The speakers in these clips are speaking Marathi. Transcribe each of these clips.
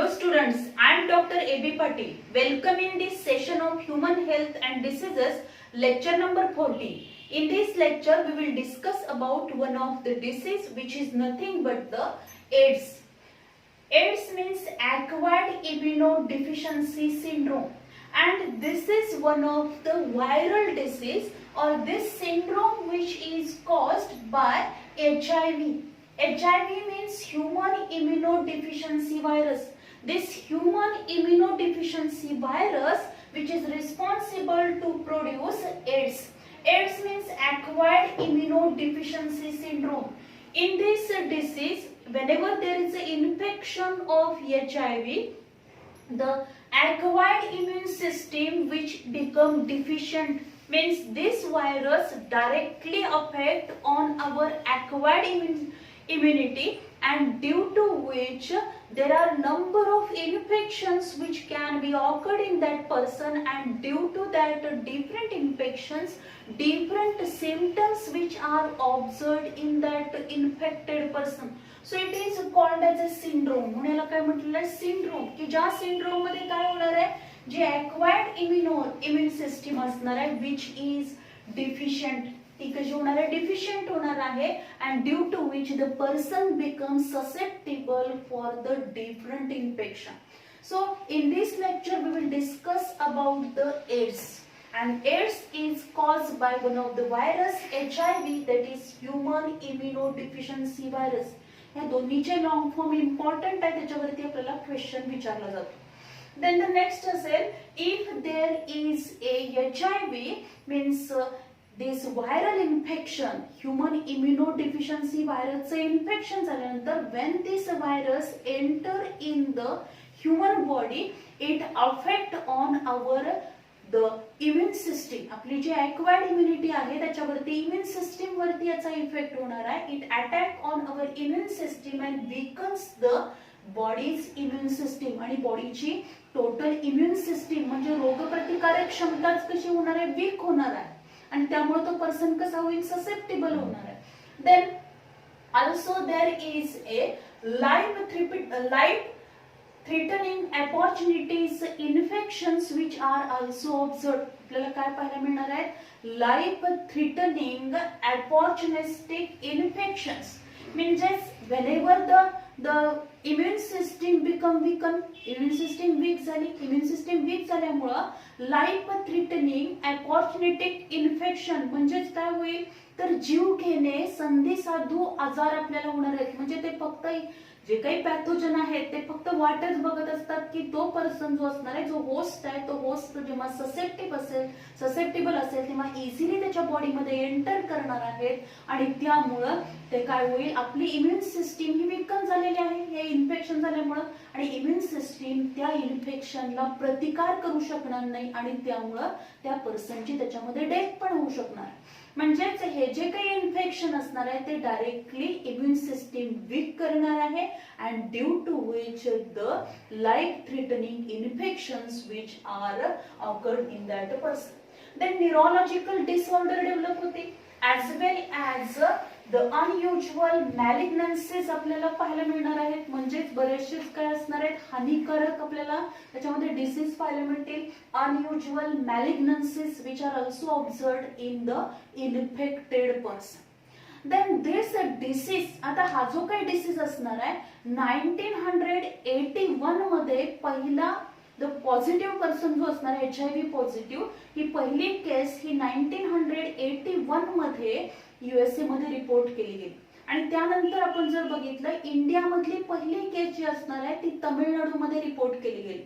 Hello students, I am Dr. A.B. Patil. Welcome in this session of Human Health and Diseases, lecture number 40. In this lecture, we will discuss about one of the disease which is nothing but the AIDS. AIDS means acquired immunodeficiency syndrome, and this is one of the viral disease or this syndrome which is caused by HIV. HIV means human immunodeficiency virus. This human immunodeficiency virus which is responsible to produce AIDS. AIDS means acquired immunodeficiency syndrome. In this disease, whenever there is an infection of HIV, the acquired immune system which become deficient, means this virus directly affect on our acquired immunity, and due to which there are number of infections which can be occurred in that person, and due to that different infections, different symptoms which are observed in that infected person. So it is called as a syndrome. म्हणून याला काय म्हटलेलं आहे, सिंड्रोम. की ज्या सिंड्रोम मध्ये काय होणार आहे, जे acquired immune system असणार आहे which is deficient, ती कशी होणार आहे, deficient होणार आहे, and due to which the person becomes susceptible for the different infection. So in this lecture we will discuss about the AIDS, and AIDS is caused by one of the virus HIV, that is human immunodeficiency virus. या दोन्हीचे लॉंग फॉर्म इम्पॉर्टंट आहे, त्याच्यावरती आपल्याला क्वेश्चन विचारला जातो. Then the next असेल, if there is a HIV means this viral infection, human immunodeficiency virus infection झाल्यानंतर when this virus enter in the human body, it affect on our the immune system. आपली जी acquired immunity आहे त्याच्यावरती immune system वरती याचा इफेक्ट होणार आहे. It attack on our immune system and weakens the body's immune system, आणि बॉडीची टोटल इम्युन सिस्टीम म्हणजे रोगप्रतिकारक क्षमताच कशी होणार आहे, वीक होणार आहे, आणि त्यामुळे तो पर्सन कसा होईल, ससेप्टेबल होणार आहे. Then also there is a life threatening opportunities infections which are also observed. आपल्याला काय पाहायला मिळणार आहे, life threatening opportunistic infections means whenever the immune system become weakened, immune system weak झाली, immune system weak झाल्यामुळे लाइफ थ्रेटनिंग opportunistic infection म्हणजेच काय होईल, तर जीव घेणे संधी साधू आजार आपल्याला होणार आहेत. म्हणजे ते फक्त जे काही पॅथोजन आहेत ते फक्त वाटच बघत असतात की तो पर्सन जो असणार आहे, जो होस्ट आहे, तो होस्ट जेव्हा ससेप्टेबल असेल तेव्हा इझिली त्याच्या बॉडीमध्ये एंटर करणार आहेत, आणि त्यामुळं ते काय होईल, आपली इम्युन सिस्टीम ही विकन झालेली आहे हे इन्फेक्शन झाल्यामुळं, आणि इम्युन सिस्टीम त्या इन्फेक्शनला प्रतिकार करू शकणार नाही, आणि त्यामुळं त्या पर्सनची त्याच्यामध्ये डेथ पण होऊ शकणार. म्हणजेच हे जे काही इन्फेक्शन असणार आहे ते डायरेक्टली इम्युन सिस्टीम वीक करणार आहे, and due to which the life threatening infections which are occurred in that person. Then neurological disorder develop होते, as well as the unusual malignancies आपल्याला पाहायला मिळणार आहेत. म्हणजेच बरेचसेच काय असणार आहेत, हानिकारक आपल्याला त्याच्यामध्ये डिसीज पाहायला मिळतील. unusual malignancies which are also observed in the infected person. Then this disease, आता हा जो काही डिसीज असणार आहे 1981 मध्ये पहिला द पॉझिटिव्ह पर्सन जो असणार आहे HIV पॉझिटिव्ह, ही पहिली केस ही 1981 मध्ये USA मध्ये रिपोर्ट केली गेली, आणि त्यानंतर आपण जर बघितलं इंडियामधली पहिली केस जी असणार आहे ती तामिळनाडू मध्ये रिपोर्ट केली गेली.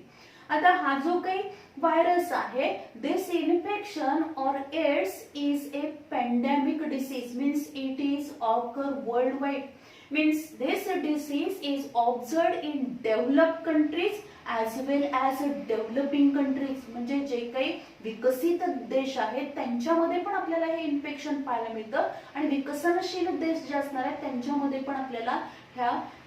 आता हा जो काही व्हायरस आहे, this infection or AIDS is a pandemic disease, means it is occur worldwide, means this disease is observed in developed countries as well as developing countries. म्हणजे जे काही विकसित देश आहेत त्यांच्यामध्ये पण आपल्याला हे इन्फेक्शन पाहायला मिळतं, आणि विकसनशील देश जे असणार आहेत त्यांच्यामध्ये पण आपल्याला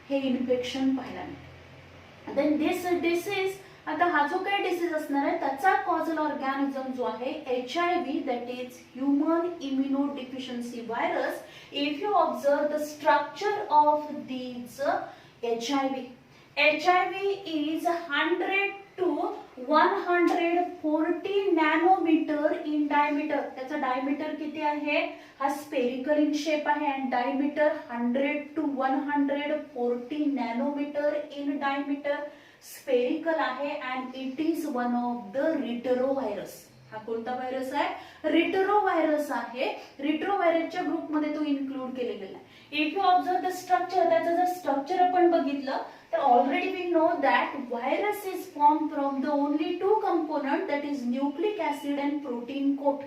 हे इन्फेक्शन पाहायला मिळतं. देन दिस डिसीज, आता हा जो काही डिसीज असणार आहे त्याचा कॉजल ऑर्गॅनिझम जो आहे HIV, that is human immunodeficiency virus. If you observe the structure of these HIV, HIV is 100 to 140 nanometre in diameter. त्याचा डायमीटर किती आहे? हा स्पेरिकल इन शेप आहे आणि diameter 100 to 140 nanometre in diameter. Spherical आहे and it is one of the retrovirus. हा कोणता व्हायरस आहे? रिट्रोव्हायरस आहे. रिट्रोव्हायरसच्या ग्रुपमध्ये तो इन्क्लूड केलेला आहे. If you observe the structure, त्याचं जर स्ट्रक्चर आपण बघितलं तर already we know that virus is form from the only two component, that is nucleic acid and protein coat.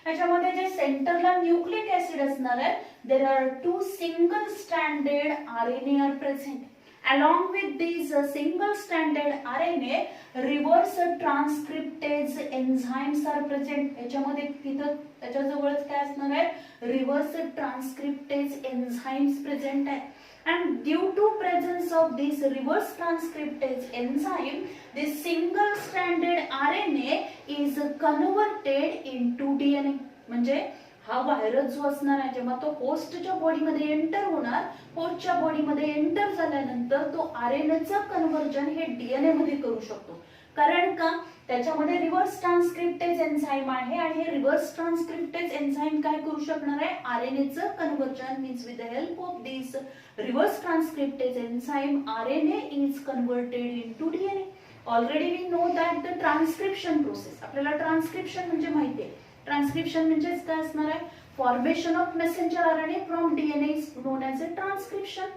याच्यामध्ये जे सेंटरला न्यूक्लिक ऍसिड असणार आहे, there are two single stranded RNA are present. Along with these single-stranded RNA, reverse transcriptase enzymes are present. याच्यामध्ये तिथं त्याच्याजवळच काय असणार आहे? रिव्हर्स ट्रान्सक्रिप्टेज एन्झाइम्स प्रेझेंट आहे. And due to presence of this reverse transcriptase enzyme, this single-stranded RNA is converted into DNA. म्हणजे हा व्हायरस जो असणार आहे जेव्हा तो होस्टच्या बॉडीमध्ये एंटर होणार, होस्टच्या बॉडीमध्ये एंटर झाल्यानंतर तो RNAचं कन्व्हर्जन हे DNA मध्ये करू शकतो. कारण का? त्याच्यामध्ये रिव्हर्स ट्रान्सक्रिप्टेज एन्झाइम आहे आणि हे रिव्हर्स ट्रान्सक्रिप्टेज एन्झाइम काय करू शकणार आहे? RNAचं conversion means with the help of this reverse transcriptase enzyme RNA is converted into DNA. Already we know that the transcription process. आपल्याला ट्रान्सक्रिप्शन म्हणजे माहिती आहे. ट्रान्सक्रिप्शन म्हणजे काय असणार आहे? Formation of messenger RNA from DNA is known as a transcription.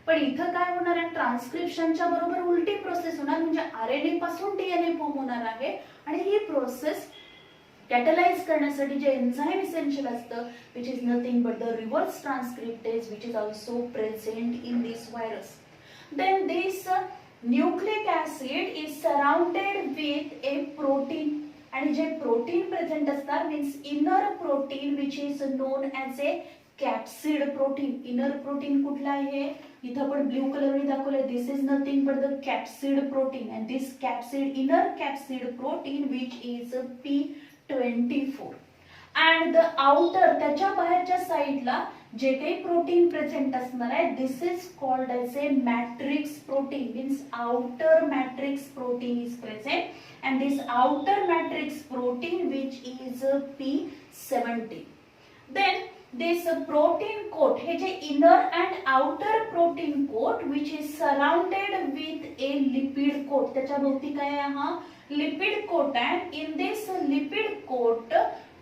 पण इथं काय होणार आहे? ट्रान्सक्रिप्शनच्या बरोबर उलटी प्रोसेस होणार, म्हणजे RNA पासून DNA फॉर्म होणार आहे आणि ही प्रोसेस कॅटलाइज करण्यासाठी जे एन्झाइम इसेन्शियल असतं, which is nothing but the reverse transcriptase which is also present in this virus. Then this nucleic acid is surrounded with a protein. आणि जे प्रोटीन प्रेझेंट असतात means inner protein which is known as a capsid protein. Inner protein कुठला आहे? इथं पण ब्ल्यू कलरने दाखवलंय. This is nothing but the capsid protein and this capsid inner capsid protein which is P24. And the outer, त्याच्या बाहेरच्या साईडला जे काही प्रोटीन प्रेझेंट असणार आहे, this is called as a matrix protein. Means outer matrix protein is present and this outer matrix protein which is P70. Then this protein coat, हे जे inner and outer protein coat which is surrounded with a lipid coat. त्याच्या भोवती काय आहे? हा lipid coat आहे. In this lipid coat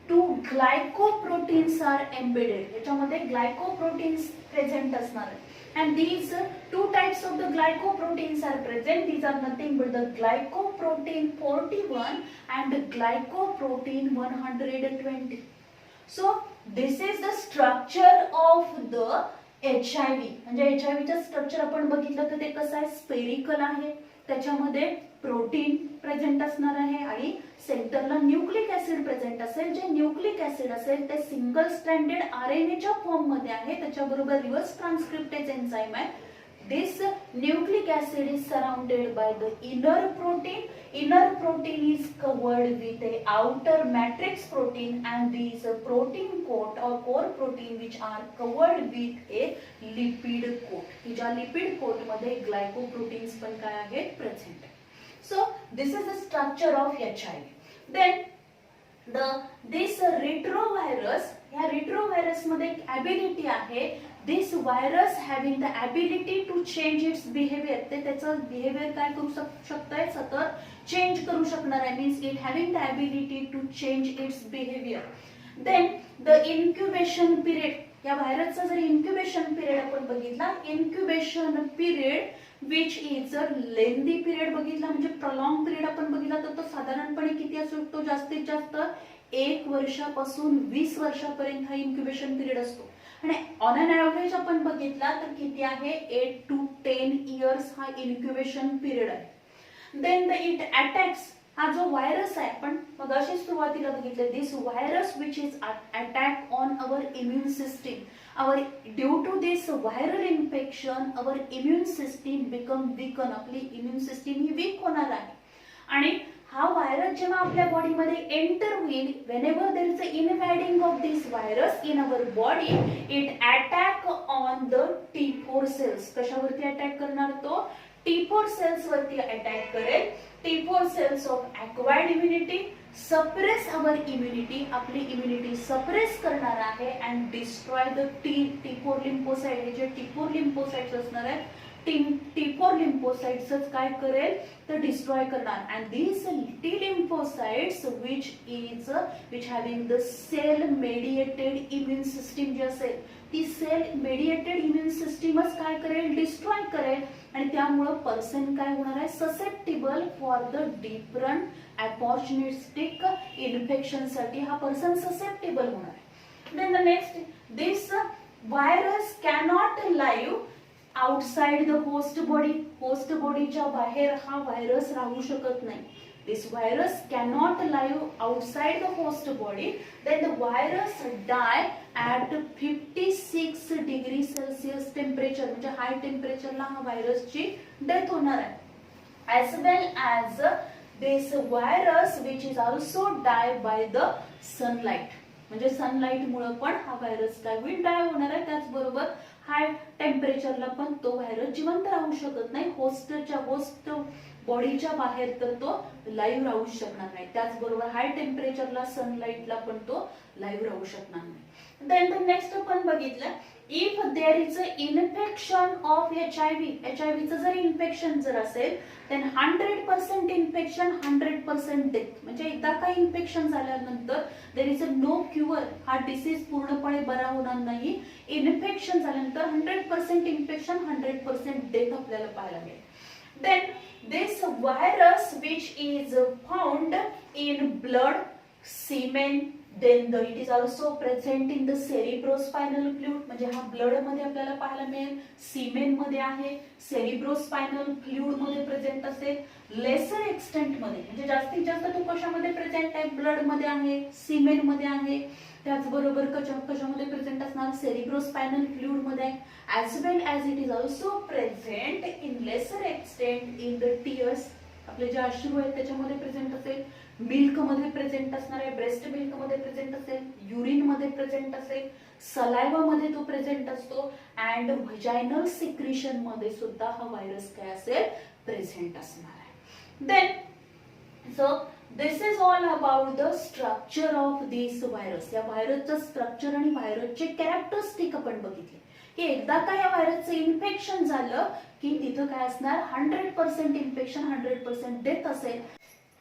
two glycoproteins are embedded. याच्यामध्ये glycoproteins present असणार आहे. And these two types of the glycoproteins are present. These are nothing but the glycoprotein 41 and the glycoprotein 120. So this is the structure of the HIV. म्हणजे HIV चं स्ट्रक्चर आपण बघितलं तर ते कसं आहे? स्पेरिकल आहे. त्याच्यामध्ये प्रोटीन प्रेझेंट असणार आहे आणि सेंटरला न्यूक्लिक ऍसिड प्रेझेंट असेल. जे न्यूक्लिक ऍसिड असेल ते सिंगल स्ट्रँडेड RNAच्या फॉर्म मध्ये आहे. त्याच्याबरोबर रिव्हर्स ट्रान्सक्रिप्टेज एन्झाइम आहे. This nucleic acid is surrounded by the inner protein. Inner protein is covered with a outer matrix protein and this protein coat or core protein which are covered with a lipid coat. ही ज्या लिपिड कोट मध्ये ग्लायकोप्रोटीन्स पण काय आहेत? Present. So this is the structure of HIV. Then this retrovirus, या retrovirus मध्ये ability आहे. This virus having the ability to change its behavior. ते त्याचं behavior काय करू शकतंय? सतत change करू शकणार आहे. Means it having the ability to change its behavior. Then the incubation period. या व्हायरसचा जर incubation period आपण बघितला, incubation period which is a lengthy period बघितला म्हणजे prolonged period आपण बघितला तर तो साधारणपणे किती असू शकतो? जास्तीत जास्त 1 वर्षापासून 20 वर्षापर्यंत हा इन्क्युबेशन पिरियड असतो. आणि ऑन एन ॲव्हरेज आपण बघितला तर किती आहे? 8 to 10 इयर्स हा इन्क्युबेशन पिरियड आहे. देन द इट अटॅक्स, हा जो व्हायरस आहे आपण मगाशी सुरुवातीला बघितलं, this virus which is attack on our immune system. Our due to this viral infection, our immune system become weaken. आपली immune system ही weak होणार आहे. आणि हा व्हायरस जेव्हा आपल्या बॉडीमध्ये एंटर होईल, whenever there is a invading of this virus in our body, it attack on the T4 cells. कशावरती अटॅक करणार तो? T4 सेल्स वरती अटॅक करेल. T4 cells of acquired immunity suppress our immunity, आपली इम्युनिटी सप्रेस करणार आहे and destroy the T4 lymphocyte. हे जे T4 लिम्फोसाइट्स असणार आहेत T4 लिम्फोसाइट्स काय करेल तर डिस्ट्रॉय करणार. And these T lymphocytes which having the cell mediated immune system जे असेल ती सेल मेडिएटेड इम्युन सिस्टीमच काय करेल डिस्ट्रॉय करेल आणि त्यामुळे पर्सन काय होणार आहे susceptible for the different opportunistic infection साठी हा पर्सन ससेप्टेबल होणार आहे. Then the next, this virus cannot live outside the host body. Host बॉडीच्या बाहेर हा व्हायरस राहू शकत नाही. This virus cannot live outside the host body. Then the virus die at 56 degree Celsius temperature. म्हणजे हाय टेम्परेचरला हा व्हायरसची डेथ होणार आहे. As well as this virus which is also die by the sunlight. म्हणजे सनलाइट मुळे पण हा व्हायरस काय होईल डाय होणार आहे. त्याचबरोबर हाय टेम्परेचरला पण तो व्हायरस जिवंत राहू शकत नाही. होस्ट बॉडीच्या बाहेर तर तो लाईव्ह राहू शकणार नाही. त्याचबरोबर हाय टेम्परेचरला सनलाइटला पण तो लाईव्ह राहू शकणार नाही. देन द नेक्स्ट आपण बघितलं, if there is a infection of HIV चं जर इन्फेक्शन जर असेल देन 100% इन्फेक्शन 100% डेथ. म्हणजे एकदा का इन्फेक्शन झाल्यानंतर there is a no cure, हा डिसीज पूर्णपणे बरा होणार नाही. इन्फेक्शन झाल्यानंतर 100% इन्फेक्शन 100% डेथ आपल्याला पाहायला मिळेल. Then this virus which is found in blood, semen, then it is also present in the cerebrospinal fluid. म्हणजे हा ब्लड मध्ये आपल्याला पाहायला मिळेल, सीमेन मध्ये आहे, सेरिब्रोस्पायनल फ्लुइड मध्ये प्रेझेंट असेल. लेसर एक्सटेंट मध्ये म्हणजे जास्तीत जास्त तो कशामध्ये प्रेझेंट आहे ब्लड मध्ये आहे, सीमेन मध्ये आहे. त्याचबरोबर कशामध्ये प्रेझेंट असणार सेरिब्रोस्पायनल फ्लुइड मध्ये. as well as it is also present in lesser extent in the tears. आपले जे अश्रू आहेत त्याच्यामध्ये प्रेझेंट असेल, मिल्क मध्ये प्रेझेंट असणार आहे, ब्रेस्ट मिल्क मध्ये प्रेझेंट असेल, युरिन मध्ये प्रेझेंट असेल, सलायवा मध्ये तो प्रेझेंट असतो अँड व्हजायनल सिक्रिशन मध्ये सुद्धा हा व्हायरस काय असेल प्रेझेंट असणार आहे. Then so this is all about the structure of this virus. या व्हायरसचं स्ट्रक्चर आणि व्हायरसचे कॅरेक्टरिस्टिक आपण बघितले की एकदा का या व्हायरसचं इन्फेक्शन झालं की तिथं काय असणार 100% इन्फेक्शन 100% डेथ असेल.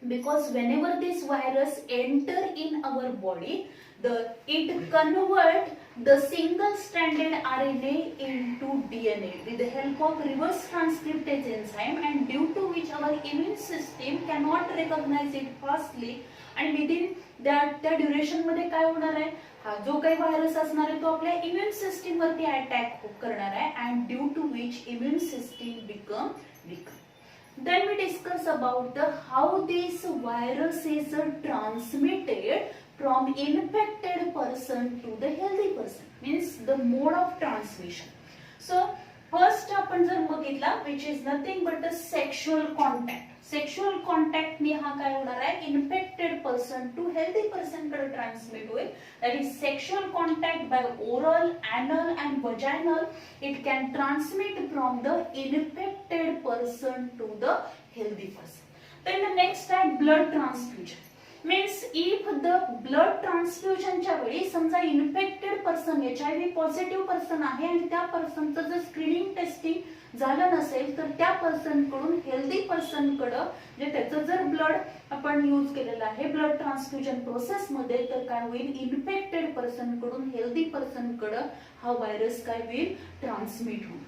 because whenever this virus enter in our body it convert the single stranded RNA into DNA with the help of reverse transcriptase enzyme and due to which our immune system cannot recognize it fastly and within त्या ड्युरेशन मध्ये काय होणार आहे हा जो काही व्हायरस असणार आहे तो आपल्या इम्युन सिस्टीम वरती अटॅक करणार आहे and due to which immune system become weak. Then we discuss about how this virus is transmitted from infected person to the healthy person, means the mode of transmission. So first आपण जर बघितला which is nothing but the sexual contact. Sexual contact ने हा काय होणार आहे infected person to healthy person कडे ट्रान्समिट होईल. That is sexual contact by oral, anal and vaginal. It can transmit from the infected person to the healthy person. Then the next आहे blood transfusion. Means if the blood ट्रान्सफ्युजनच्या वेळी समजा infected person HIV positive person आहे आणि त्या पर्सनचं जर स्क्रीनिंग टेस्टिंग झालं नसेल तर त्या पर्सन कडून हेल्दी पर्सन कडे जे त्याचं जर ब्लड आपण यूज केलेलं आहे ब्लड ट्रान्सफ्युजन प्रोसेस मध्ये तर काय होईल इन्फेक्टेड पर्सन कडून हेल्दी पर्सन कडे हा व्हायरस काय होईल ट्रान्समिट होईल.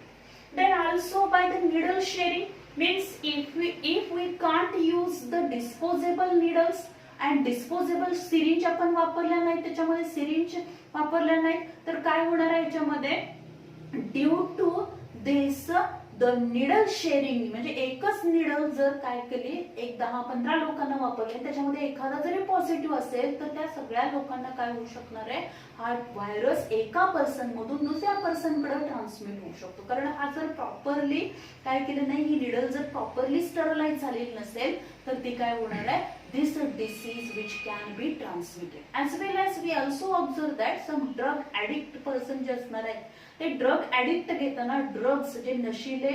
Then also by the needle sharing. Means if we can't use the disposable needles and disposable syringe आपण वापरल्या नाही त्याच्यामध्ये सिरिंज वापरल्या नाही तर काय होणार आहे याच्यामध्ये due to this the needle sharing म्हणजे एकच निडल जर काय केली एक 10-15 लोकांना वापरले त्याच्यामध्ये एखादा जरी पॉझिटिव्ह असेल तर त्या सगळ्या लोकांना काय होऊ शकणार आहे हा व्हायरस एका पर्सन मधून दुसऱ्या पर्सन कडे ट्रान्समिट होऊ शकतो. कारण हा जर प्रॉपरली काय केलं नाही ही निडल जर प्रॉपरली स्टरलाइज झालेली नसेल तर ती काय होणार आहे this disease which can be transmitted. As well as we also observe that some drug addict person जे असणार आहे ते ड्रग ऍडिक्ट घेताना ड्रग्स जे नशीले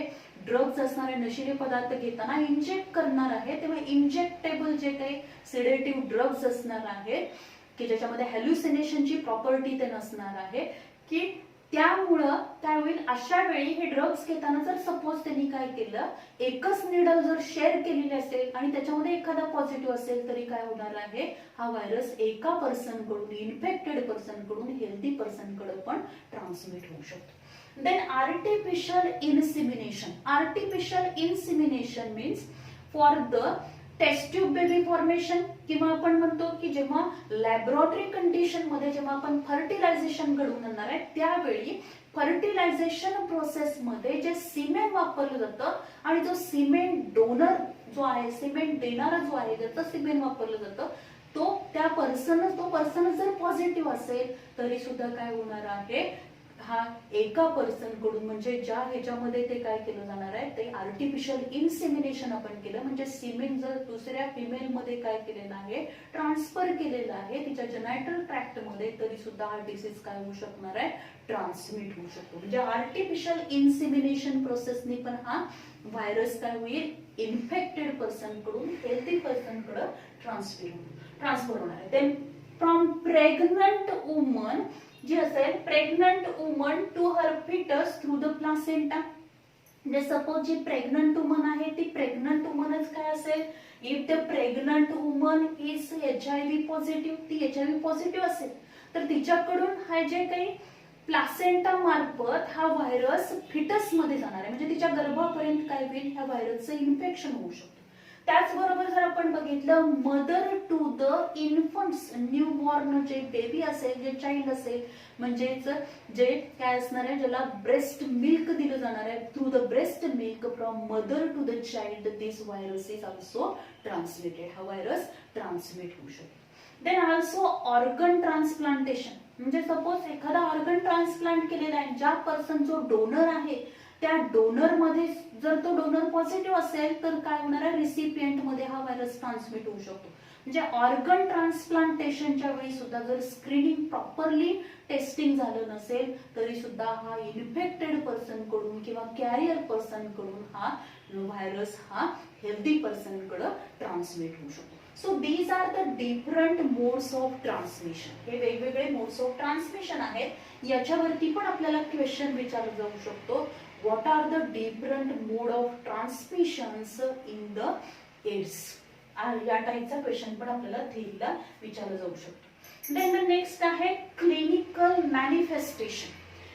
ड्रग्ज असणारे नशिले पदार्थ घेताना इंजेक्ट करणार आहे, तेव्हा इंजेक्टेबल जे काही सिडेटिव्ह ड्रग्ज असणार आहेत की ज्याच्यामध्ये हॅल्युसिनेशनची प्रॉपर्टी ते नसणार आहे, की त्यामुळं काय होईल, अशा वेळी हे ड्रग्ज घेताना जर सपोज त्यांनी काय केलं, एकच निडल जर शेअर केलेली असेल आणि त्याच्यामध्ये एखादा पॉझिटिव्ह असेल तरी काय होणार आहे, हा व्हायरस एका पर्सन कडून, इन्फेक्टेड पर्सन कडून हेल्दी पर्सन कडे पण ट्रान्समिट होऊ शकतो. Then artificial insemination. Artificial insemination means for the test tube baby formation, किंवा आपण म्हणतो की जेव्हा लॅबोरेटरी कंडिशन मध्ये जेव्हा आपण फर्टिलायझेशन घडवून आणणार आहे त्यावेळी फर्टिलायझेशन प्रोसेस मध्ये जे सिमेंट वापरलं जातं आणि जो सिमेंट डोनर जो आहे, सिमेंट देणारा जो आहे, ज्याचं सिमेंट वापरलं जातं तो त्या पर्सन जर पॉझिटिव्ह असेल तरी सुद्धा काय होणार आहे, हा एका पर्सन कडून, म्हणजे ज्या ह्याच्यामध्ये ते काय केलं जाणार आहे, ते आर्टिफिशियल इन्सेमिनेशन आपण केलं, म्हणजे सिमेंट जर दुसऱ्या फिमेल मध्ये काय केलेलं आहे, ट्रान्सफर केलेलं आहे तिच्या जेनायटल ट्रॅक्ट मध्ये, तरी सुद्धा हा डिसीज काय होऊ शकणार आहे, ट्रान्समिट होऊ शकतो. म्हणजे आर्टिफिशियल इन्सेमिनेशन प्रोसेसनी पण हा व्हायरस काय होईल, इन्फेक्टेड पर्सन कडून हेल्दी पर्सन कडे ट्रान्सफर होणार आहे. देन फ्रॉम प्रेग्नंट वुमन जी असेल, pregnant woman to her foetus through the placenta. म्हणजे सपोज जी प्रेग्नंट वुमन आहे ती प्रेग्नंट वुमनच काय असेल, if the pregnant woman is HIV positive, ती HIV पॉझिटिव्ह असेल तर तिच्याकडून हा जे काही प्लासेंटा मार्फत हा व्हायरस फिटस मध्ये जाणार आहे, म्हणजे तिच्या गर्भापर्यंत काय होईल, ह्या व्हायरसचं इन्फेक्शन होऊ शकतं. त्याचबरोबर जर आपण बघितलं mother to the infants, newborn जे बेबी असेल, जे चाइल्ड असेल, म्हणजेच जे काय असणार आहे, ज्याला ब्रेस्ट मिल्क दिलं जाणार आहे, through the breast milk from mother to the child this virus is also transmitted. हा व्हायरस ट्रान्समिट होऊ शकतो. Then also organ transplantation. म्हणजे सपोज एखादा ऑर्गन ट्रान्सप्लांट केलेला आहे, ज्या पर्सन जो डोनर आहे त्या डोनर मध्ये जर तो डोनर पॉझिटिव्ह असेल तर काय होणार आहे, रिसिपियंट मध्ये हा व्हायरस ट्रान्समिट होऊ शकतो. म्हणजे ऑर्गन ट्रान्सप्लांटेशनच्या वेळी सुद्धा जर स्क्रीनिंग प्रॉपरली टेस्टिंग झालं नसेल तरी सुद्धा हा इन्फेक्टेड पर्सन कडून किंवा कॅरियर पर्सन कडून हा व्हायरस हा हेल्दी पर्सन कडे ट्रान्समिट होऊ शकतो. So these are the different modes of transmission. हे वेगवेगळे मोड्स ऑफ ट्रान्समिशन आहेत. याच्यावरती पण आपल्याला क्वेश्चन विचारला जाऊ शकतो, what are the different mode of transmissions in the AIDS. या टाईपचा क्वेश्चन पण आपल्याला थेरीला विचारला जाऊ शकतो. देन द नेक्स्ट आहे clinical manifestation.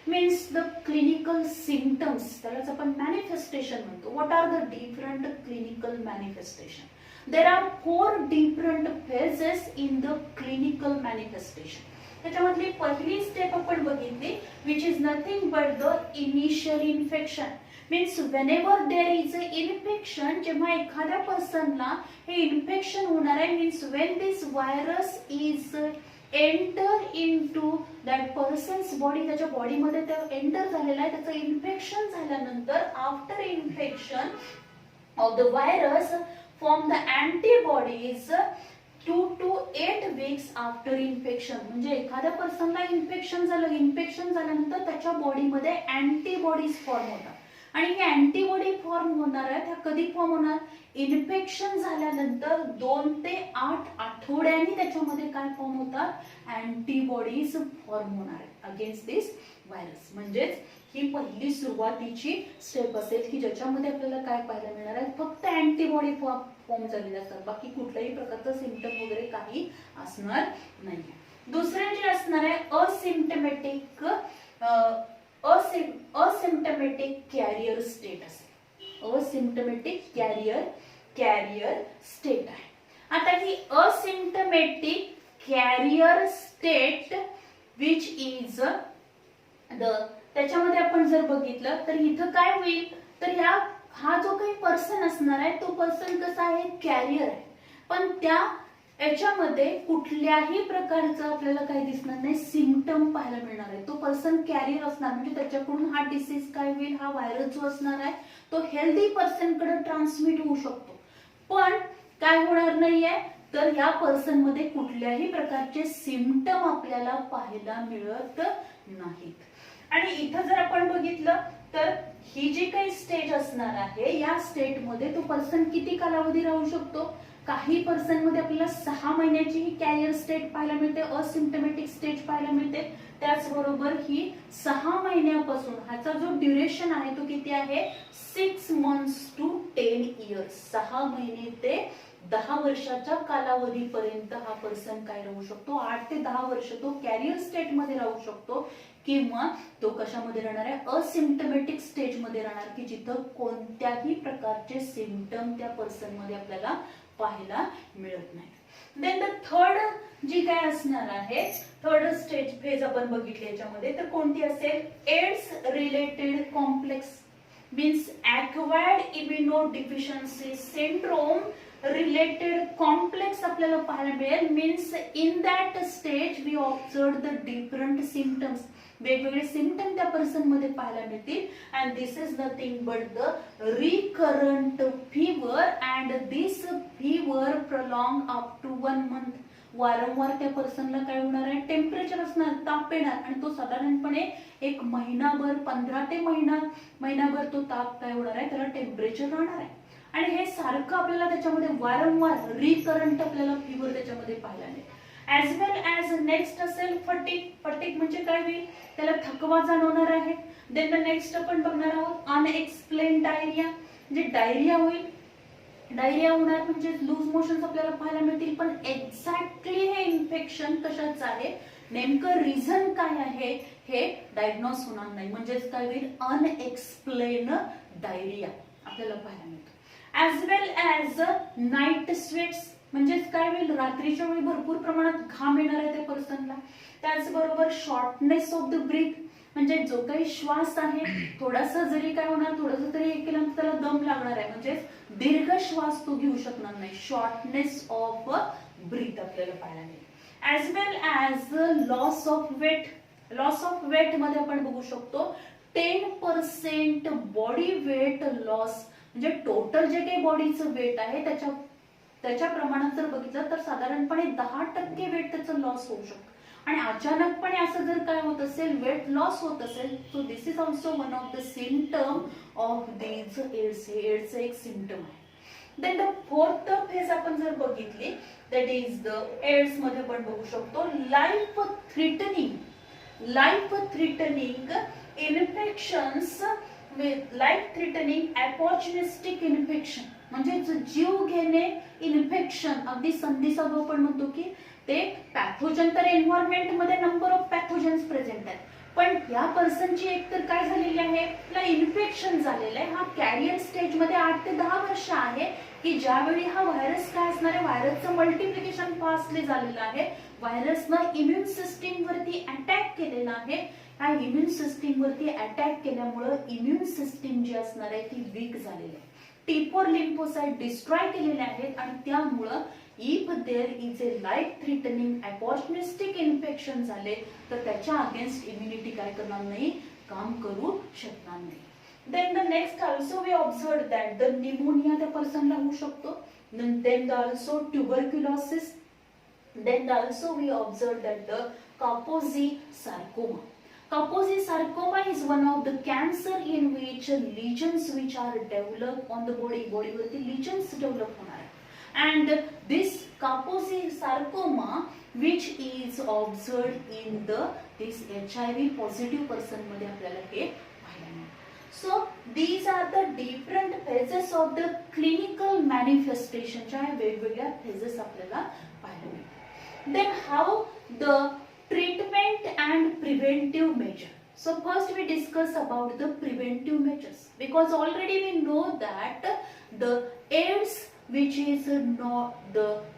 Means the clinical symptoms, त्यालाच आपण मॅनिफेस्टेशन म्हणतो. What are the different clinical manifestation. There are 4 different phases in the clinical manifestation. त्याच्यामधली पहिली स्टेप आपण बघितली, which is nothing but the initial infection. Means whenever there is a infection, जेव्हा एखाद्या पर्सनला हे इन्फेक्शन होणार आहे, means when this virus is enter into that person's body, त्याच्या बॉडीमध्ये ते एंटर झालेला आहे, त्याचं इन्फेक्शन झाल्यानंतर after infection of the virus form the antibodies 2 to 8 weeks after infection. म्हणजे एखाद्या पर्सनला इन्फेक्शन झाल्यानंतर त्याच्या बॉडीमध्ये अँटीबॉडीज फॉर्म होतात आणि हे अँटीबॉडी फॉर्म होणार आहेत, ह्या कधी फॉर्म होणार, इन्फेक्शन झाल्यानंतर 2 ते 8 आठवड्यांनी त्याच्यामध्ये काय फॉर्म होतात, अँटीबॉडीज फॉर्म होणार आहेत अगेन्स्ट दिस व्हायरस. म्हणजेच ही पहिली सुरुवातीची स्टेप असेल की ज्याच्यामध्ये आपल्याला काय पाहायला मिळणार आहे, फक्त अँटीबॉडी फॉर्म झालेले असतात, बाकी कुठल्याही प्रकारचं सिम्पटम वगैरे काही असणार नाही. दुसरे जे असणार आहे असिम्पटमॅटिक कॅरियर स्टेट असेल. असिम्पटमॅटिक कॅरियर स्टेट आहे. आता ही असिम्पटमॅटिक कॅरियर स्टेट विच इज त्याच्यामध्ये आपण जर बघितलं तर इथं काय होईल, तर हा जो काही पर्सन असणार आहे तो पर्सन कसा आहे, कॅरियर आहे, पण त्या याच्यामध्ये कुठल्याही प्रकारचं आपल्याला काही दिसणार नाही, सिम्पटम पाहायला मिळणार आहे. तो पर्सन कॅरियर असणार म्हणजे त्याच्याकडून हा डिसीज काय होईल, हा व्हायरस जो असणार आहे तो हेल्दी पर्सन कडे ट्रान्समिट होऊ शकतो, पण काय होणार नाहीये, तर या पर्सन मध्ये कुठल्याही प्रकारचे सिम्पटम आपल्याला पाहायला मिळत नाहीत. आणि इथं जर आपण बघितलं तर ही जी काही स्टेज असणार आहे या स्टेटमध्ये तो पर्सन किती कालावधी राहू शकतो? काही पर्सन मध्ये आपल्याला 6 महिन्याची ही कॅरियर स्टेट पाहायला मिळते, असिम्प्टोमॅटिक स्टेज पाहायला मिळते. त्याचबरोबर ही 6 महिन्यापासून ह्याचा जो ड्युरेशन आहे तो किती आहे? 6 months to 10 years. 6 महिने ते 10 वर्षाच्या कालावधीपर्यंत हा पर्सन काय राहू शकतो? 8 ते 10 वर्ष तो कॅरियर स्टेट मध्ये राहू शकतो, किंवा तो कशामध्ये राहणार आहे? असिम्प्टोमॅटिक स्टेज मध्ये राहणार, की जिथं कोणत्याही प्रकारचे सिम्पटम त्या पर्सन मध्ये आपल्याला पाहायला मिळत नाही. देन द थर्ड जी काय असणार आहे, थर्ड स्टेज फेज आपण बघितली याच्यामध्ये, तर कोणती असेल? AIDS related complex means acquired immunodeficiency syndrome related complex आपल्याला पाहायला मिळेल. Means in that stage we observe the different symptoms, वेगवेगळे सिम्पटम त्या पर्सन मध्ये पाहायला मिळतील. And this is nothing but the recurrent fever, and this fever prolong up to 1 month. वारंवार त्या पर्सनला काय होणार आहे? टेम्परेचर असणार, ताप येणार, आणि तो साधारणपणे एक महिनाभर, 15 ते महिनाभर तो ताप काय होणार आहे? त्याला टेम्परेचर राहणार आहे. आणि हे सारखं आपल्याला त्याच्यामध्ये वारंवार रिकरंट आपल्याला फीवर त्याच्यामध्ये पाहायला मिळेल. ऍज वेल ऍज नेक्स्ट असेल फटीग. फटीग म्हणजे काय होईल? त्याला थकवा जाणवणार आहे. देन द नेक्स्ट आपण बघणार आहोत अनएक्सप्लेन डायरिया, म्हणजे डायरिया होईल. डायरिया होणार म्हणजे लूज मोशन्स आपल्याला पाहायला मिळतील, पण एक्झॅक्टली हे इन्फेक्शन कशाचं आहे, नेमकं रिझन काय आहे हे डायग्नोस होणार नाही. म्हणजेच काय होईल? अनएक्सप्लेन डायरिया आपल्याला पाहायला मिळतो. As well as night sweats, म्हणजेच काय होईल? रात्रीच्या वेळी भरपूर प्रमाणात घाम येणार आहे त्या पर्सनला. त्याचबरोबर शॉर्टनेस ऑफ द ब्रीथ, म्हणजे जो काही श्वास आहे थोडासा जरी काय होणार, थोडंसं तरी हे केलं तर त्याला दम लागणार आहे, म्हणजे दीर्घ श्वास तो घेऊ शकणार नाही. शॉर्टनेस ऑफ ब्रीथ आपल्याला पाहायला मिळेल. As well as loss of weight. Loss of weight मध्ये आपण बघू शकतो 10% बॉडी वेट लॉस, म्हणजे टोटल जे काही बॉडीचं वेट आहे त्याच्या प्रमाणात जर बघितलं तर साधारणपणे 10% वेट त्याचं लॉस होऊ शकतं. आणि अचानकपणे असं जर काय होत असेल, वेट लॉस होत असेल, so this is also one of the symptom of this AIDS. AIDS एक सिम्पटम आहे. देन द फोर्थ फेज आपण जर बघितली, दॅट इज द एड्स मध्ये आपण बघू शकतो life threatening infections with life threatening opportunistic infection, म्हणजे जीव घेणे इन्फेक्शन. अगदी संधिसाधू आपण म्हणतो की ते पॅथोजन, तर एन्व्हायरमेंट मध्ये नंबर ऑफ पॅथोजन्स प्रेझेंट आहेत, पण या पर्सनची एकतर काय झालेली आहे, त्याला इन्फेक्शन झालेलं आहे. हा कॅरियर स्टेज मध्ये 8 ते 10 वर्ष आहे, की ज्यावेळी हा व्हायरस काय असणार आहे, व्हायरसचं मल्टिप्लिकेशन फास्टली झालेलं आहे. व्हायरसनं इम्युन सिस्टीम वरती अटॅक केलेला आहे. ह्या इम्युन सिस्टीम वरती अटॅक केल्यामुळे इम्युन सिस्टीम जी असणार आहे ती वीक झालेली आहे. T4 lymphocyte डिस्ट्रॉय केलेले आहेत, आणि त्यामुळं if there is a life threatening opportunistic infection झाले तर त्याच्या अगेन्स्ट इम्युनिटी काय करणार नाही, काम करू शकणार नाही. Then the next also we observe that the pneumonia त्या पर्सनला होऊ शकतो. Then also tuberculosis. Then also we observe that the Kaposi sarcoma. Kaposi sarcoma is one of the cancer in which lesions which are developed on the body. Body वरती lesions develop होणार आहे. And this Kaposi sarcoma which is observed in this HIV positive person मध्ये आपल्याला हे पाहायला मिळेल. So these are the different phases of the clinical manifestation. ज्या वेगवेगळ्या phases आपल्याला पाहायला मिळेल. Then how the treatment and preventive measure. So first we discuss about the preventive measures, because already we know that the AIDS which is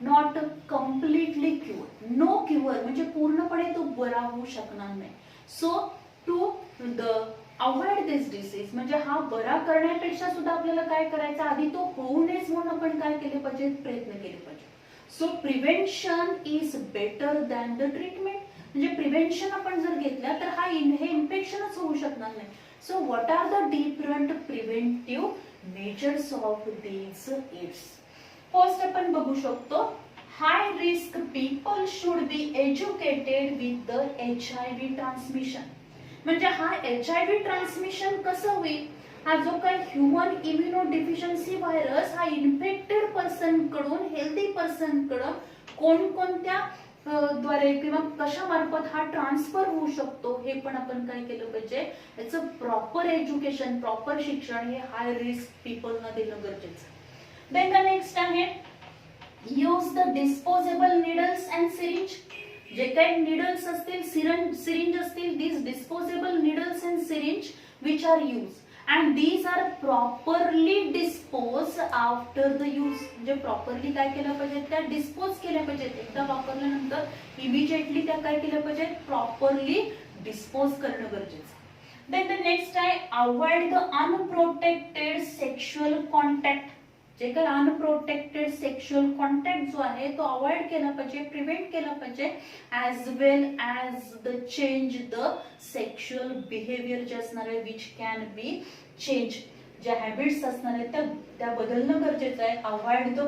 not completely cured. No cure म्हणजे पूर्णपणे तो बरा होऊ शकणार नाही. So to the avoid this disease, म्हणजे हा बरा करण्यापेक्षा सुद्धा आपल्याला काय करायचं, आधी तो होऊ नयेच म्हणून आपण काय केले पाहिजे, प्रयत्न केले पाहिजे. So prevention is better than the treatment. म्हणजे प्रिव्हेन्शन आपण जर घेतलं तर हे इन्फेक्शनच होऊ शकणार नाही. So what are the different preventive measures of this AIDS. First आपण बघू शकतो, high risk people should be educated with the HIV transmission. म्हणजे हा HIV ट्रान्समिशन कसं होईल, हा जो काही ह्युमन इम्युनो डिफिशियन्सी व्हायरस हा इन्फेक्टेड पर्सन कडून हेल्दी पर्सन कडून कोणकोणत्या द्वारे किंवा कशा मार्फत हा ट्रान्सफर होऊ शकतो हे पण आपण काय केलं पाहिजे, याचं प्रॉपर एज्युकेशन, प्रॉपर शिक्षण हे हाय रिस्क पीपलना देणं गरजेचं. देन द नेक्स्ट आहे use the disposable needles and syringe. जे काही नीडल्स असतील, सिरिंज असतील, these disposable needles and syringe which are used and these are properly disposed after the use. म्हणजे प्रॉपरली काय केलं पाहिजे, त्या डिस्पोज केल्या पाहिजेत. एकदा वापरल्यानंतर इमिजिएटली त्या काय केल्या पाहिजेत, प्रॉपरली डिस्पोज करणं गरजेचं. देन द नेक्स्ट आहे avoid the unprotected sexual contact. जे काही अनप्रोटेक्टेड सेक्शुअल कॉन्टॅक्ट जो आहे तो अवॉइड केला पाहिजे, प्रिव्हेंट केला पाहिजे, as well as the change the sexual behaviour जे असणार आहे विच कॅन बी चेंज. ज्या हॅबिट्स असणार आहेत त्या बदलणं गरजेचं आहे. Avoid the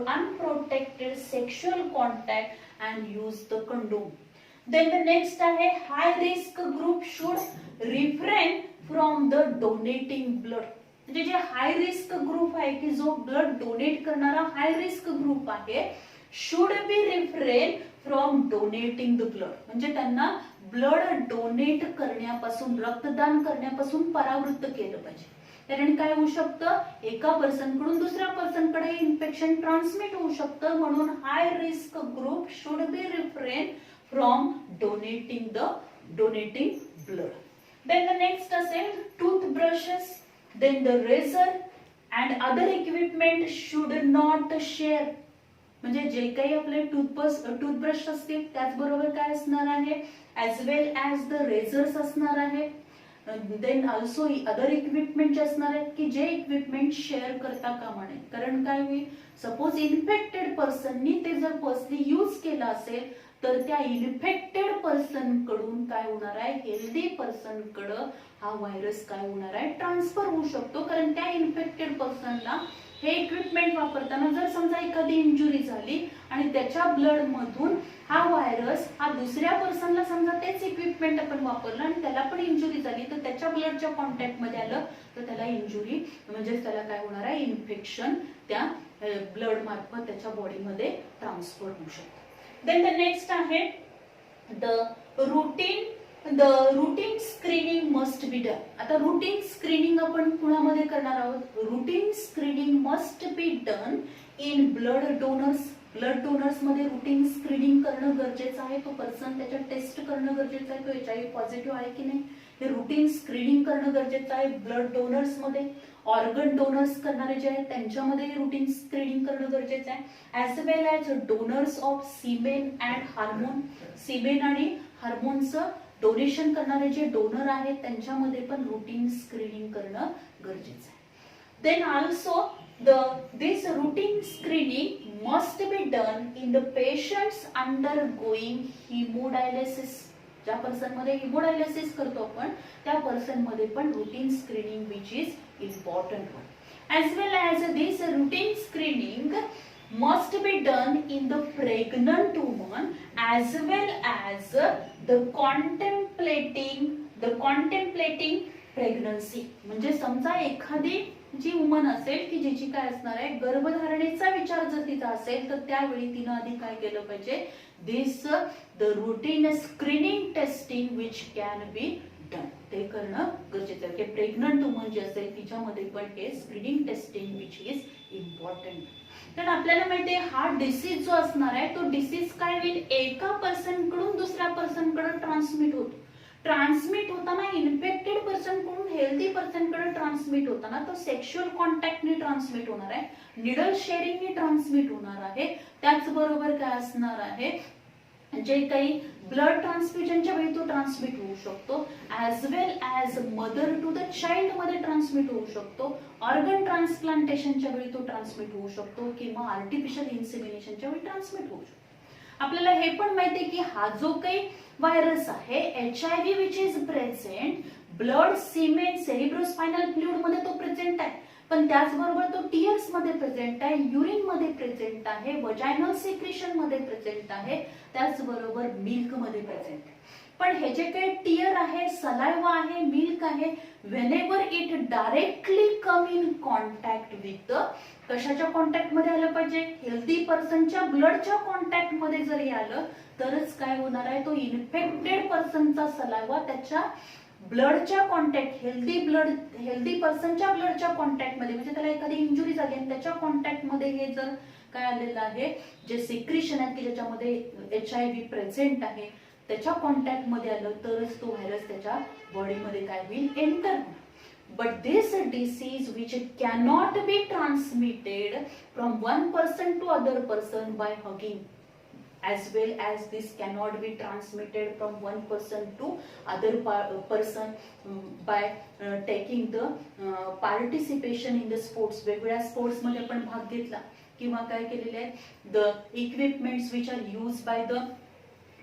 unprotected sexual contact and use the condom. Then the next आहे high risk group should refrain from the donating blood. म्हणजे जे हाय रिस्क ग्रुप आहे की जो ब्लड डोनेट करणारा हाय रिस्क ग्रुप आहे, should be refrain from donating the blood. म्हणजे त्यांना ब्लड डोनेट करण्यापासून, रक्तदान करण्यापासून परावृत्त केलं पाहिजे. कारण काय होऊ शकतं, एका पर्सन कडून दुसऱ्या पर्सन कडे इन्फेक्शन ट्रान्समिट होऊ शकतं. म्हणून high risk group should be refrain from donating blood. Then the next असेल toothbrushes, then the razor and other equipment should not share. म्हणजे जे काही आपले टूथब्रश असतील त्याचबरोबर काय असणार आहे, as well as the razors असणार आहे. देन ऑल्सो अदर इक्विपमेंट जे असणार आहेत की जे इक्विपमेंट शेअर करता कामा नये. कारण काय होईल, सपोज इन्फेक्टेड पर्सननी ते जर पर्सनली यूज केलं असेल तर त्या इन्फेक्टेड पर्सन कडून काय होणार आहे, हेल्दी पर्सन कडं हा व्हायरस काय होणार आहे, ट्रान्सफर होऊ शकतो. कारण त्या इन्फेक्टेड पर्सनला हे इक्विपमेंट वापरताना जर समजा एखादी इंजुरी झाली आणि त्याच्या ब्लड मधून हा व्हायरस हा दुसऱ्या पर्सनला समजा तेच इक्विपमेंट आपण वापरलं आणि त्याला पण इंजुरी झाली तर त्याच्या ब्लडच्या कॉन्टॅक्ट मध्ये आलं तर त्याला इंजुरी म्हणजे त्याला काय होणार आहे, इन्फेक्शन त्या ब्लड मार्फत त्याच्या बॉडीमध्ये ट्रान्सफर होऊ शकतं. देन द नेक्स्ट आहे the routine screening must be done. आता रुटीन स्क्रीनिंग आपण पुण्यामध्ये करणार आहोत. Routine screening must be done in blood donors. Blood donors मध्ये रुटीन स्क्रीनिंग करणं गरजेचं आहे. तो पर्सन त्याच्या टेस्ट करणं गरजेचं आहे, तो HIV पॉझिटिव्ह आहे की नाही हे रुटीन स्क्रीनिंग करणं गरजेचं आहे. ब्लड डोनर्स मध्ये, ऑर्गन डोनर्स करणारे जे आहेत त्यांच्यामध्ये रुटीन स्क्रीनिंग करणं गरजेचं आहे. As well as donors of सीमेन अँड हार्मोन. सीमेन आणि हार्मोनचं डोनेशन करणारे जे डोनर आहेत त्यांच्यामध्ये पण रुटीन स्क्रीनिंग करणं गरजेचं आहे. Then also this routine screening must be done in the patients undergoing hemodialysis. ज्या पर्सन मध्ये हिमोडायलिसिस करतो आपण त्या पर्सन मध्ये पण routine screening which is important. As well as this routine screening must be done in the pregnant woman as well as the contemplating pregnancy. म्हणजे समजा एखादी जी वुमन असेल की जिची काय असणार आहे, गर्भधारणेचा विचार जर तिचा असेल तर त्यावेळी तिनं आधी काय केलं पाहिजे, this the routine screening testing which can be done. ते करणं गरजेचं आहे. प्रेग्नंट वुमन जी असेल तिच्यामध्ये पण हे screening testing which is important. तर आपल्याला माहिती आहे हा डिसीज जो असणार आहे तो डिसीज काय होईल, एका पर्सन कडून दुसऱ्या पर्सन कडे ट्रान्समिट होतो. ट्रान्समिट होताना इन्फेक्टेड पर्सन कडून हेल्दी पर्सन कडे ट्रान्समिट होताना तो सेक्शुअल कॉन्टॅक्टने ट्रान्समिट होणार आहे, निडल शेअरिंगने ट्रान्समिट होणार आहे. त्याचबरोबर काय असणार आहे, जे काही ब्लड ट्रान्सफ्युजनच्या वेळी तो ट्रान्समिट होऊ शकतो. As well as mother to the child मध्ये ट्रान्समिट होऊ शकतो. ऑर्गन ट्रान्सप्लांटेशनच्या वेळी तो ट्रान्समिट होऊ शकतो किंवा आर्टिफिशियल इन्सेमिनेशनच्या वेळी ट्रान्समिट होऊ शकतो. आपल्याला हे पण माहिती आहे की हा जो काही व्हायरस आहे HIV which is present blood, सीमेन, सेरिब्रोस्पायनल फ्लुइड मध्ये तो प्रेझेंट आहे. पण त्याचबरोबर तो टीयर्स मध्ये प्रेझेंट आहे, युरिन मध्ये प्रेझेंट आहे, वजायनल सिक्रेशन मध्ये प्रेझेंट आहे, त्याचबरोबर मिल्क मध्ये प्रेझेंट आहे. पण हे जे काही टीयर आहे, सलायवा आहे, मिल्क आहे, whenever it directly come in contact with, कशाच्या कॉन्टॅक्ट मध्ये आलं पाहिजे, हेल्दी पर्सनच्या ब्लडच्या कॉन्टॅक्ट मध्ये जर हे आलं तरच काय होणार आहे, तो इन्फेक्टेड पर्सनचा सलायवा त्याच्या ब्लडच्या कॉन्टॅक्ट, हेल्दी पर्सनच्या ब्लडच्या कॉन्टॅक्ट मध्ये, म्हणजे त्याला एखादी इंजुरी झाली आणि त्याच्या कॉन्टॅक्ट मध्ये हे जर काय आलेलं आहे, जे सिक्रिशन आहे की ज्याच्यामध्ये HIV प्रेझेंट आहे त्याच्या कॉन्टॅक्ट मध्ये आलं तरच तो व्हायरस त्याच्या बॉडीमध्ये काय होईल, एंटर होईल. But this disease which cannot be transmitted from one person to other person by hugging, as well as this cannot be transmitted from one person to other person by taking the participation in the sports. वेगवेगळ्या स्पोर्ट्स मध्ये आपण भाग घेतला किंवा काय केलेले आहे, the equipments which are used by the,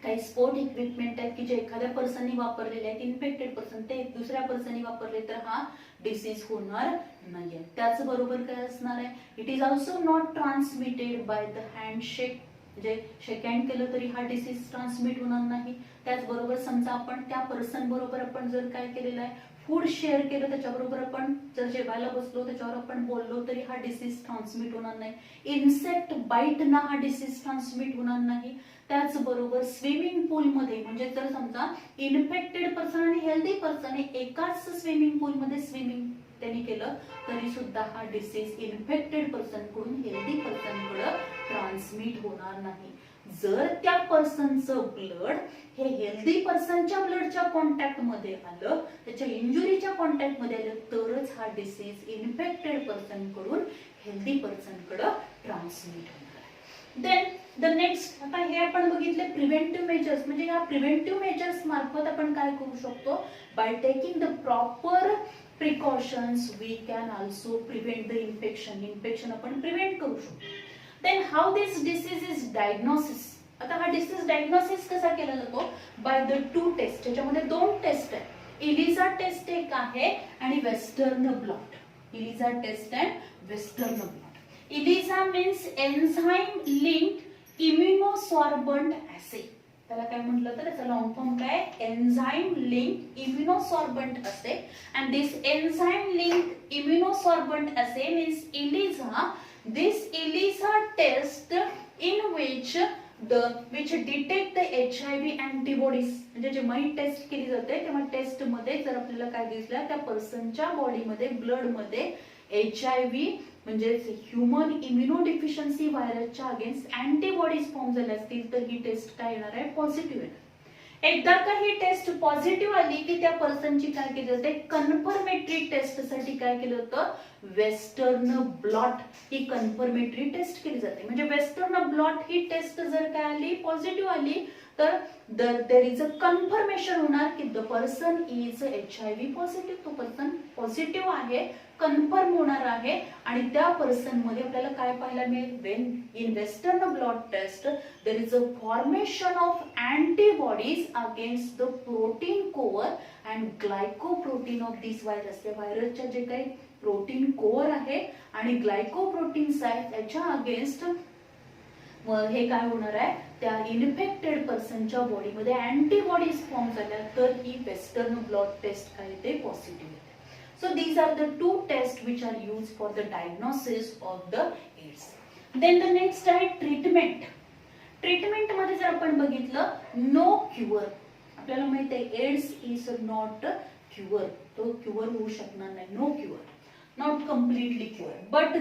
काही स्पोर्ट इक्विपमेंट आहेत की जे एखाद्या पर्सननी वापरलेले आहेत, इन्फेक्टेड पर्सन ते दुसऱ्या पर्सननी वापरले तर हा डिसीज होणार नाहीये. त्याचबरोबर काय असणार आहे, it is also not transmitted by the handshake, म्हणजे शेक हँड केलं तरी हा डिसीज ट्रान्समिट होणार नाही. त्याचबरोबर समजा आपण त्या पर्सन बरोबर आपण जर काय केलेलं आहे, फूड शेअर केलं, त्याच्याबरोबर आपण जर जेवायला बसलो, त्याच्यावर आपण बोललो तरी हा डिसीज ट्रान्समिट होणार नाही. इन्सेक्ट बाईट ना हा डिसीज ट्रान्समिट होणार नाही. त्याचबरोबर स्विमिंग पूल मध्ये, म्हणजे जर समजा इन्फेक्टेड पर्सन आणि हेल्दी पर्सन एकाच स्विमिंग पूल मध्ये स्विमिंग त्यांनी केलं तरी सुद्धा हा डिसीज इन्फेक्टेड पर्सन कडून हेल्दी पर्सन कडे ट्रान्समिट होणार नाही. जर त्या पर्सनचं ब्लड हे हेल्दी पर्सनच्या ब्लडच्या कॉन्टॅक्ट मध्ये आलं, त्याच्या इंजुरीच्या कॉन्टॅक्ट मध्ये आलं तरच हा डिसीज इन्फेक्टेड पर्सन कडून हेल्दी पर्सन कडे ट्रान्समिट होणार. देन द नेक्स्ट, आता हे आपण बघितले प्रिव्हेंटिव्ह मेजर्स, म्हणजे या प्रिव्हेंटिव्ह मेजर्स मार्फत आपण काय करू शकतो, by taking the proper precautions we can also prevent the infection आपण प्रिव्हेंट करू शकतो. Then how this disease is diagnosis. आता हा डिसीज डायग्नोसिस कसा केला जातो, बाय द 2 टेस्ट, त्याच्यामध्ये 2 टेस्ट आहे, इलिझा टेस्ट एक आहे आणि western blot. ELISA test and western blot. ELISA means enzyme linked immunosorbent assay. त्याला काय म्हटलं तर त्याचा लॉंग फॉर्म काय, enzyme linked immunosorbent assay. And this enzyme linked immunosorbent assay means ELISA. This ELISA test in which detect the HIV antibodies, म्हणजे जेव्हा ही टेस्ट केली जाते तेव्हा टेस्ट मध्ये जर आपल्याला काय दिसलं, त्या पर्सनच्या बॉडीमध्ये ब्लड मध्ये HIV म्हणजे ह्युमन इम्युनोडिफिशियन्सी व्हायरसच्या अगेन्स्ट अँटीबॉडीज फॉर्म झाल्या असतील तर ही टेस्ट काय येणार आहे, पॉझिटिव्ह येणार. एकदा का ही टेस्ट पॉझिटिव्ह आली की त्या पर्सनची काय केली जाते, कन्फर्मेटरी टेस्ट साठी काय केलं होतं, वेस्टर्न ब्लॉट ही कन्फर्मेटरी टेस्ट केली जाते. म्हणजे वेस्टर्न ब्लॉट ही टेस्ट जर काय आली, पॉझिटिव्ह आली तर देर इज अ कन्फर्मेशन होणार की the person is HIV positive, तो पर्सन पॉझिटिव्ह आहे, कन्फर्म होणार आहे. आणि त्या पर्सन मध्ये आपल्याला काय पाहायला मिळेल, when in western blot test there is a formation of antibodies against the protein core and glycoprotein of this virus. त्या व्हायरसच्या जे काही प्रोटीन कोअर आहे आणि ग्लायकोप्रोटीन्स आहेत त्याच्या अगेन्स्ट हे काय होणार आहे, त्या इन्फेक्टेड पर्सनच्या बॉडीमध्ये अँटीबॉडीज फॉर्म झाल्या तर ही वेस्टर्न ब्लॉट टेस्ट काय येते, पॉझिटिव्ह येते. So these are the 2 tests which are used for the diagnosis of the AIDS. Then the next आहे treatment. ट्रीटमेंट मध्ये जर आपण बघितलं, नो क्युअर. आपल्याला माहित आहे एड्स इज नॉट क्युअर, तो क्युअर होऊ शकणार नाही, no cure, not completely cure. But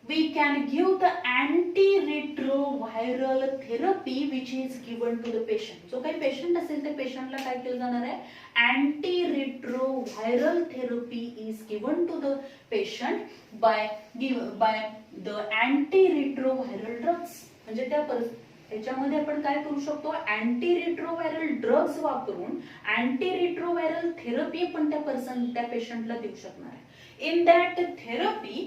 we can give the antiretroviral therapy which is given to the patient. जो काही पेशंट असेल त्या पेशंटला काय केलं जाणार आहे, antiretroviral therapy is given to the patient by the antiretroviral drugs. म्हणजे त्या याच्यामध्ये आपण काय करू शकतो, अँटीरिट्रोव्हायरल ड्रग्ज वापरून अँटीरिट्रोव्हायरल थेरपी पण त्या पेशंटला देऊ शकणार आहे. In that therapy,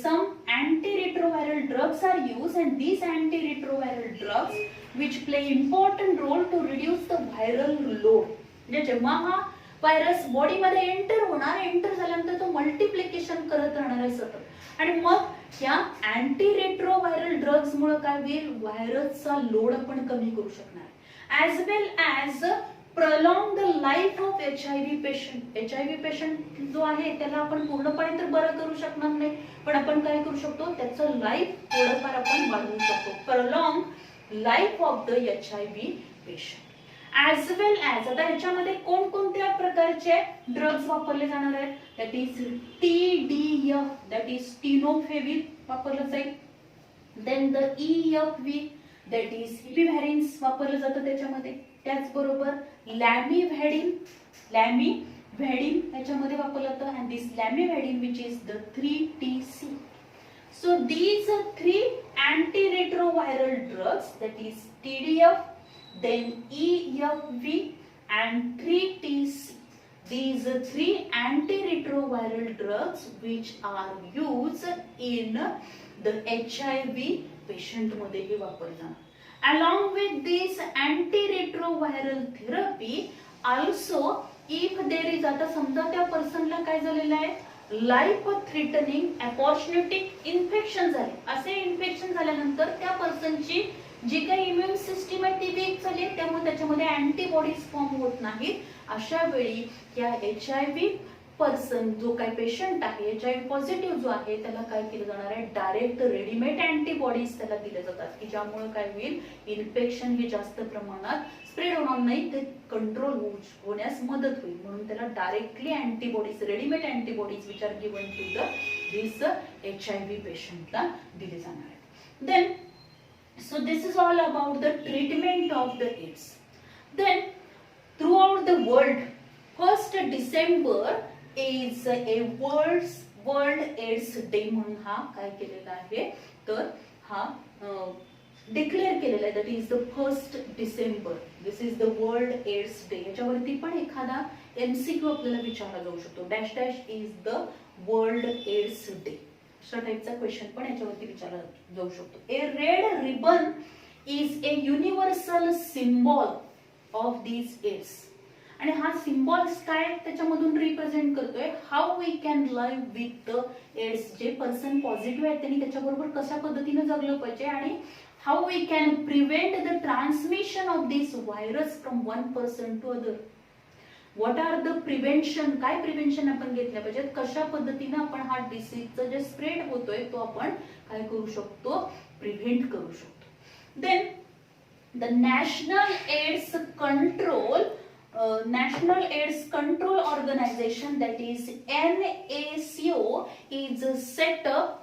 some antiretroviral drugs are used, and these antiretroviral drugs which play important role to reduce the viral load. म्हणजे जेव्हा हा व्हायरस बॉडी मध्ये एंटर झाल्यानंतर तो मल्टिप्लिकेशन करत राहणार आहे सतत, आणि मग या अँटीरेट्रोव्हायरल ड्रग्ज मुळे काय होईल, व्हायरसचा लोड आपण कमी करू शकणार, as well as prolong the life of HIV patient. HIV patient जो आहे त्याला आपण पूर्णपणे तर बरं करू शकणार नाही, पण आपण काय करू शकतो, त्याचं लाईफ थोडंफार आपण वाढवू शकतो. Prolong life of the HIV patient. As well as, आता ह्याच्यामध्ये कोणकोणत्या प्रकारचे ड्रग्ज वापरले जाणार आहेत, that is TDF, that is tenofovir वापरलं जाईल. Then the EFV, that is efavirenz वापरलं जातं त्याच्यामध्ये. त्याचबरोबर लॅमिव्हॅडिन याच्यामध्ये वापरलं जातं. And this lamivudine which is the 3TC. So these are 3 antiretroviral drugs, that is TDF, then EFV and 3TC. These are 3 antiretroviral drugs which are used in the HIV patient मध्ये हे वापरले जाणार. Along with this antiretroviral therapy, also if there is, आता समजा त्या पर्सनला काय झालेलं आहे, लाईफ थ्रेटनिंग अपॉर्च्युनिटिक इन्फेक्शन झाले. असे इन्फेक्शन झाल्यानंतर त्या पर्सनची जी काही इम्युन सिस्टीम आहे ती वीक झाली, त्यामुळे त्याच्यामध्ये अँटीबॉडीज फॉर्म होत नाहीत. अशा वेळी या HIV पर्सन जो काही पेशंट आहे, HIV पॉझिटिव्ह जो आहे, त्याला काय केलं जाणार आहे, डायरेक्ट रेडीमेड अँटीबॉडीज त्याला दिल्या जातात, की ज्यामुळे काय होईल, इन्फेक्शन हे जास्त प्रमाणात स्प्रेड होणार नाही, ते कंट्रोल होण्यास मदत होईल. म्हणून त्याला directly antibodies, readymade antibodies which are given to the this HIV पेशंटला दिले जाणार आहेत. Then so this is all about the treatment of the AIDS. Then throughout the world, 1st December is a World AIDS Day म्हणून हा काय केलेला आहे, तर हा डिक्लेअर केलेला आहे, that is the 1st December. This is the world AIDS day. याच्यावरती पण एखादा MCQ आपल्याला विचारला जाऊ शकतो. Dash dash is the world AIDS day. अशा टाइपचा क्वेश्चन पण याच्यावरती विचारला जाऊ शकतो. A red ribbon is a universal symbol of this AIDS. आणि हा सिम्बॉल्स काय त्याच्यामधून रिप्रेझेंट करतोय, how we can live with the AIDS. जे पर्सन पॉझिटिव्ह आहेत त्यांनी त्याच्याबरोबर कशा पद्धतीने जगलं पाहिजे, आणि how we can prevent the transmission of this virus from one person to other. What are the prevention, काय प्रिव्हेंशन आपण घेतल्या पाहिजेत, कशा पद्धतीने आपण हा डिसीजचा जे स्प्रेड होतोय तो आपण काय करू शकतो, प्रिव्हेंट करू शकतो. Then the National AIDS Control Organisation, that is NACO, is set up.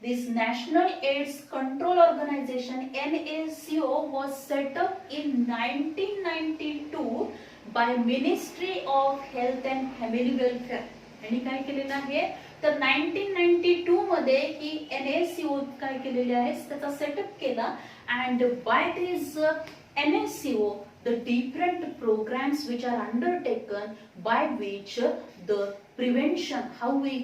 This National AIDS Control Organization, NACO, was set up in 1992 by Ministry of Health and Family Welfare. आणि काय केलेलं आहे, तर 1992 मध्ये ही NACO काय केलेली आहे, त्याचा सेटअप केला. And by this NACO, the different programs which are undertaken by which the prevention, how we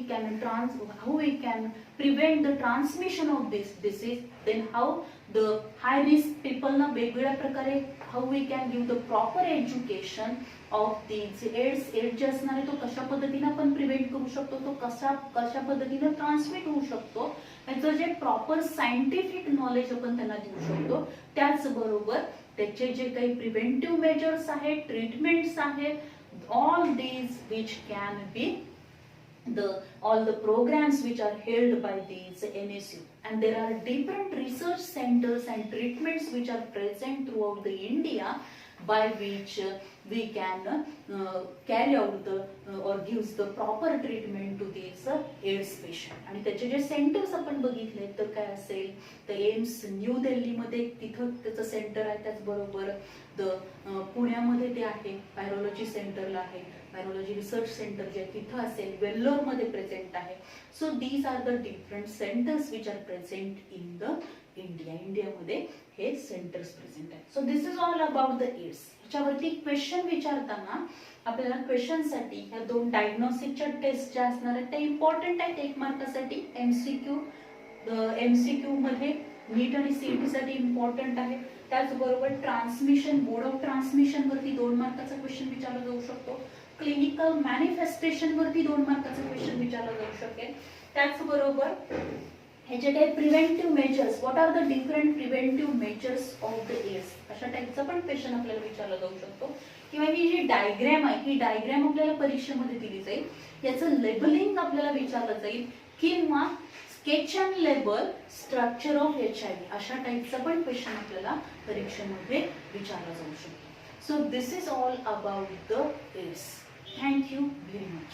can prevent the transmission of this disease, then how the high risk people na वेगवेगळ्या प्रकारे how we can give the proper education of these AIDS जे असणार आहे तो कशा पद्धतीने आपण प्रिव्हेंट करू शकतो, तो कशा पद्धतीने ट्रान्समिट होऊ शकतो, याचं जे प्रॉपर सायंटिफिक नॉलेज आपण त्यांना देऊ शकतो. त्याचबरोबर त्याचे जे काही प्रिव्हेंटिव्ह मेजर्स आहेत, ट्रीटमेंट्स आहेत, all these which can be all the programs which are held by these NACO. And there are different research centers and treatments which are present throughout the India by which we can carry out or gives the proper treatment to these AIDS patient. आणि त्याचे जे सेंटर्स आपण बघितले तर काय असेल, तर एम्स न्यू दिल्ली मध्ये तिथं त्याचं सेंटर आहे. त्याचबरोबर पुण्यामध्ये ते आहे, व्हायरोलॉजी सेंटरला आहे, व्हायरोलॉजी रिसर्च सेंटर जे तिथं असेल, वेल्लोर मध्ये प्रेझेंट आहे. So these are the different centres which are present in the इंडियामध्ये हे सेंटर्स प्रेझेंट आहेत. So this is all about the AIDS. ह्याच्यावरती क्वेश्चन विचारताना आपल्याला क्वेश्चन साठी ह्या दोन डायग्नोस्टिकच्या टेस्ट ज्या असणार आहेत त्या इम्पॉर्टंट आहेत 1 मार्कासाठी. MCQ मध्ये नीट आणि CET साठी इम्पॉर्टंट आहे. त्याचबरोबर ट्रान्समिशन, मोड ऑफ ट्रान्समिशन वरती 2 मार्काचा क्वेश्चन विचारला जाऊ शकतो. क्लिनिकल मॅनिफेस्टेशन वरती 2 मार्काचा क्वेश्चन विचारला जाऊ शकेल. त्याचबरोबर हे जे काही preventive measures, what are the different preventive measures of the AIDS, अशा टाईपचा पण क्वेश्चन आपल्याला विचारला जाऊ शकतो. किंवा ही जी डायग्रॅम आहे ही डायग्रॅम आपल्याला परीक्षेमध्ये दिली जाईल, याचं लेबलिंग आपल्याला विचारलं जाईल, किंवा sketch and label structure of HIV अशा टाईपचा पण क्वेश्चन आपल्याला परीक्षेमध्ये विचारला जाऊ शकतो. So this is all about the AIDS. Thank you very much.